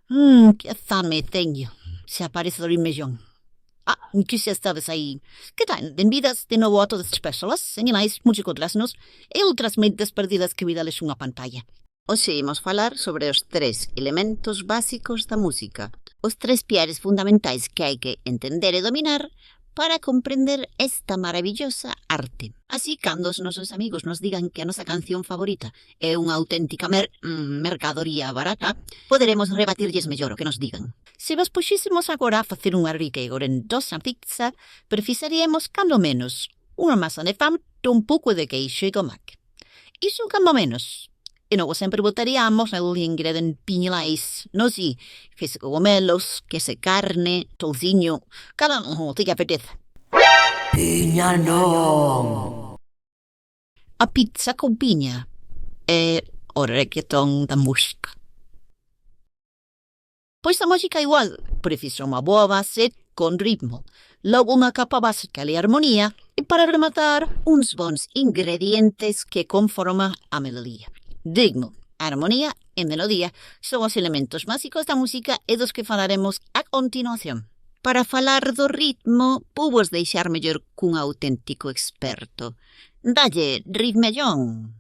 Que fame teño. Se aparece do millón. Que se estabas aí. Que tal? Benvidas de novo a todas as persoas, señalais multicontrasnos e outras mentes perdidas que vidales unha pantalla. Hoxe imos falar sobre os 3 elementos básicos da música. Os 3 piares fundamentais que hai que entender e dominar para comprender esta maravillosa arte. Así, cando os nosos amigos nos digan que a nosa canción favorita é unha auténtica mercadoría barata, poderemos rebatirlles mellor o que nos digan. Se vos puxísemos agora a facer unha rica e gorentosa pizza, precisaríamos, cando menos, unha masa de pan e un pouco de queixo e tomac. Iso cando menos. E logo sempre botaríamos el ingrediente non si, que se cogumelos, que se carne, tolciño, cada un que apetece. Piña non. A pizza con piña é o reggaeton da música. Pois a música igual, precisa unha boa base con ritmo, logo unha capa básica de armonía e para rematar uns bons ingredientes que conforman a melodía. Ritmo, armonía e melodía son os elementos básicos da música e dos que falaremos a continuación. Para falar do ritmo, vos deixar mellor cun auténtico experto. Dalle, ritmellón.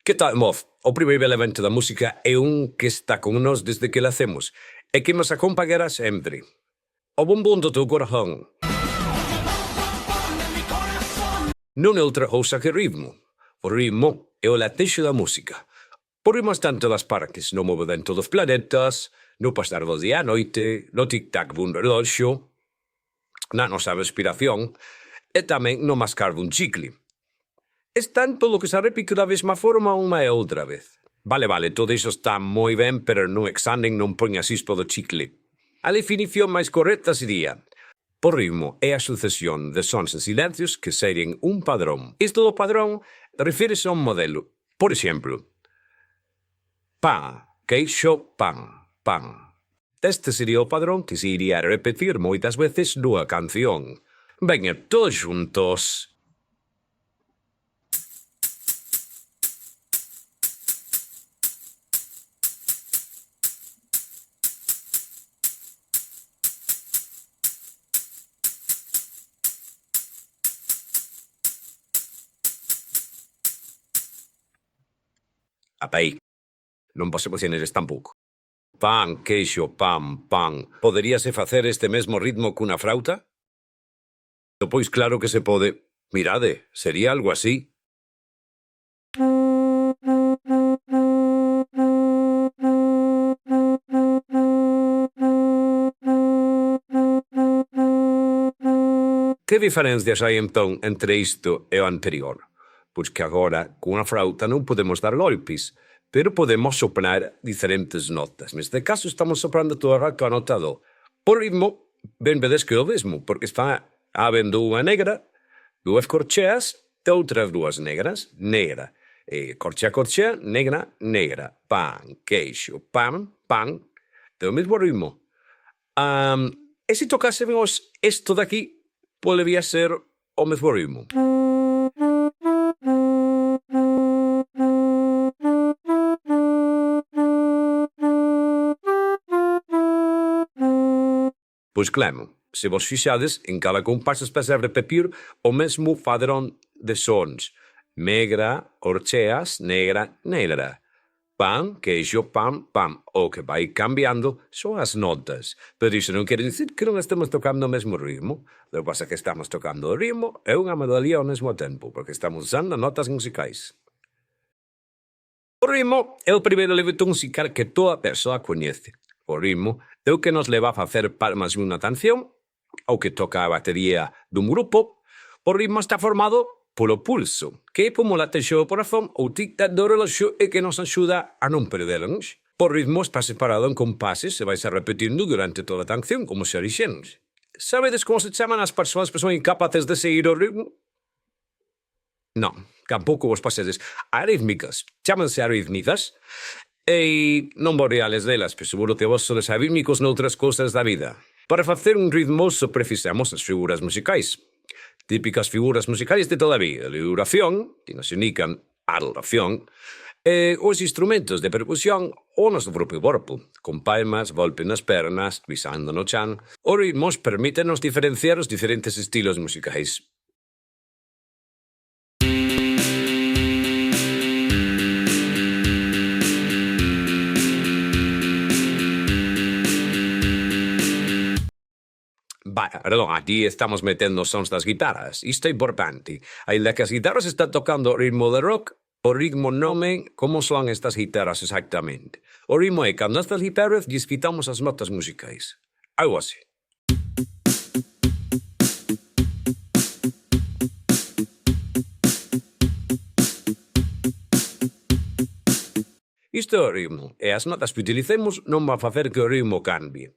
Que tal, Mof? O primeiro elemento da música é un que está con nós desde que la hacemos e que nos acompañará sempre. O bombón do teu corazón. Non é outra cousa que ritmo. O ritmo é o latexo da música. O ritmo está en todas partes, no movimento dos planetas, no pasar do día a noite, no tic-tac dun reloxo, na nosa respiración e tamén no mascar dun chicle. Está en todo o que se repite da mesma forma unha e outra vez. Vale, todo iso está moi ben, pero no examen non poñas isto do chicle. A definición máis correcta sería: o ritmo é a sucesión de sons e silencios que seguen un padrón. Isto do padrón refírese a un modelo. Por exemplo, pan, queixo, pan, pan. Este sería o padrón que se iría a repetir moitas veces nunha canción. Veña, todos juntos. Apei, non vos emocionedes tampouco. Pan, queixo, pan, pan. Poderíase facer este mesmo ritmo cunha frauta? Pois claro que se pode. Mirade, sería algo así. Que diferencias hai entón entre isto e o anterior? Pois que agora, cunha frauta non podemos dar golpes, pero podemos soprar diferentes notas. Neste caso estamos soprando todo o rato a nota do. Por ritmo, ben vedes que é o mesmo, porque está habendo unha negra, dúas corcheas e outras dúas negras. Negra, corchea, negra, negra. Pan, queixo, pan, pan. É o mesmo ritmo. E se tocásemos isto daqui, podería ser o mesmo ritmo. Pois claro, se vos fixades, en cada compás espese a repetir o mesmo padrón de sons. Negra, corcheas, negra, negra. Pan, queixo, pan, pan. O que vai cambiando son as notas. Pero iso non quere dicir que non estemos tocando o mesmo ritmo. O que pasa é que estamos tocando o ritmo e unha melodía ao mesmo tempo, porque estamos usando notas musicais. O ritmo é o primeiro elemento musical que toda persoa coñece. O ritmo é o que nos leva a facer palmas de unha canción, ou que toca a batería dun grupo. O ritmo está formado polo pulso, que é como latexo do corazón ou tic-tac do reloxo e que nos axuda a non perdernos. O ritmo está separado en compases e vais a repetindo durante toda a canción, como se dixemos. Sabedes como se chaman as persoas que son incapaces de seguir o ritmo? Non, tampouco vos pasedes. Arrítmicas. Chámanse arrítmicas. E non vos reales delas, pero seguro que vos sodes arrítmicos noutras cousas da vida. Para facer un ritmoso precisamos as figuras musicais. Típicas figuras musicais de toda a vida. A duración, que nos indican a duración, E os instrumentos de percusión o noso propio corpo, con palmas, golpe nas pernas, pisando no chan. Os ritmos permítenos diferenciar os diferentes estilos musicais. Perdón, aquí estamos metendo sons das guitarras. Isto é importante. Ainda que as guitarras están tocando ritmo de rock, o ritmo non é como son estas guitarras exactamente. O ritmo é cando estas guitarras lles quitamos as notas musicais. Algo así. Isto é o ritmo, e as notas que utilicemos non van facer que o ritmo cambie.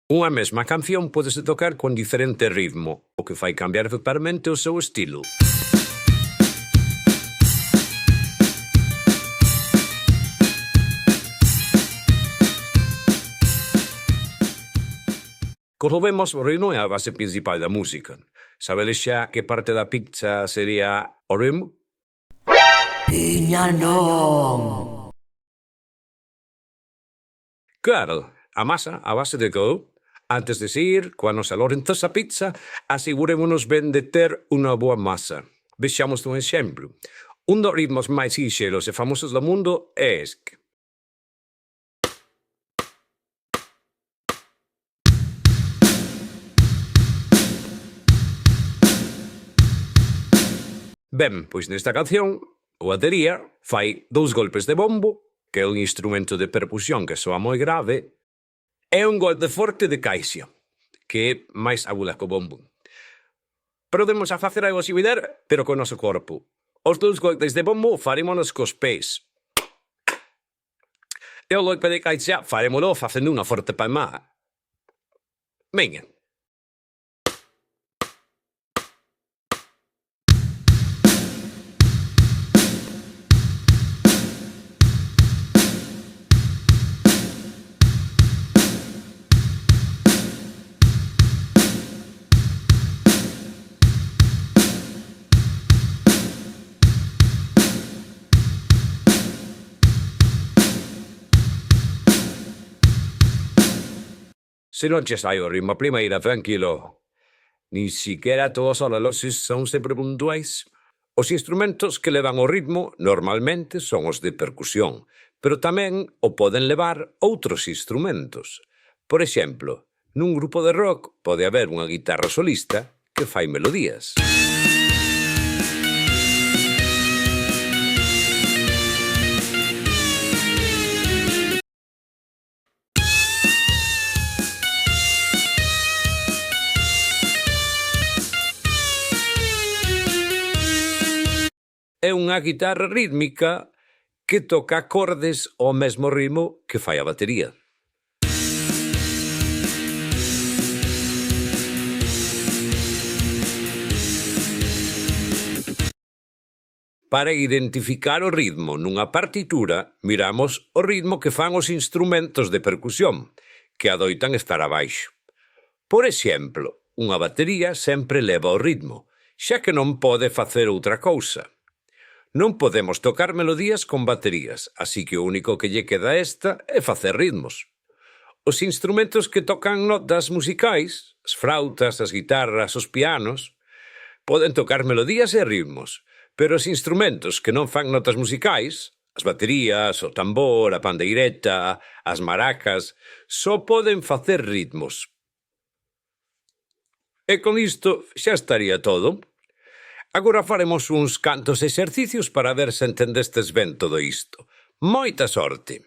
Unha mesma canción pódese tocar con diferente ritmo, o que fai cambiar totalmente o seu estilo. Como vemos, o ritmo é a base principal da música. Sabedes xa que parte da pizza sería o ritmo? Piña non. Claro, a masa, a base de que antes de seguir, coa nosa lorenzosa pizza, asegurémonos ben de ter unha boa masa. Vexamos un exemplo. Un dos ritmos máis sinxelos e famosos do mundo é este. Ben, pois nesta canción, o batería fai 2 golpes de bombo, que é un instrumento de percusión que soa moi grave, e un golpe forte de caixa, que é máis aguda que o bombo. Podemos a facer algo similar, pero co noso corpo. Os 2 golpes de bombo farémonos cos pés. E o golpe de caixa farémolo facendo unha forte palmada. Veña. Se non che sai o ritmo a primeira, tranquilo. Nin siquiera todos os reloxes son sempre puntuais. Os instrumentos que levan o ritmo normalmente son os de percusión, pero tamén o poden levar outros instrumentos. Por exemplo, nun grupo de rock pode haber unha guitarra solista que fai melodías. É unha guitarra rítmica que toca acordes ao mesmo ritmo que fai a batería. Para identificar o ritmo nunha partitura, miramos o ritmo que fan os instrumentos de percusión, que adoitan estar abaixo. Por exemplo, unha batería sempre leva o ritmo, xa que non pode facer outra cousa. Non podemos tocar melodías con baterías, así que o único que lle queda a esta é facer ritmos. Os instrumentos que tocan notas musicais, as frautas, as guitarras, os pianos, poden tocar melodías e ritmos, pero os instrumentos que non fan notas musicais, as baterías, o tambor, a pandeireta, as maracas, só poden facer ritmos. E con isto xa estaría todo. Agora faremos uns cantos exercicios para ver se entendestes ben todo isto. Moita sorte!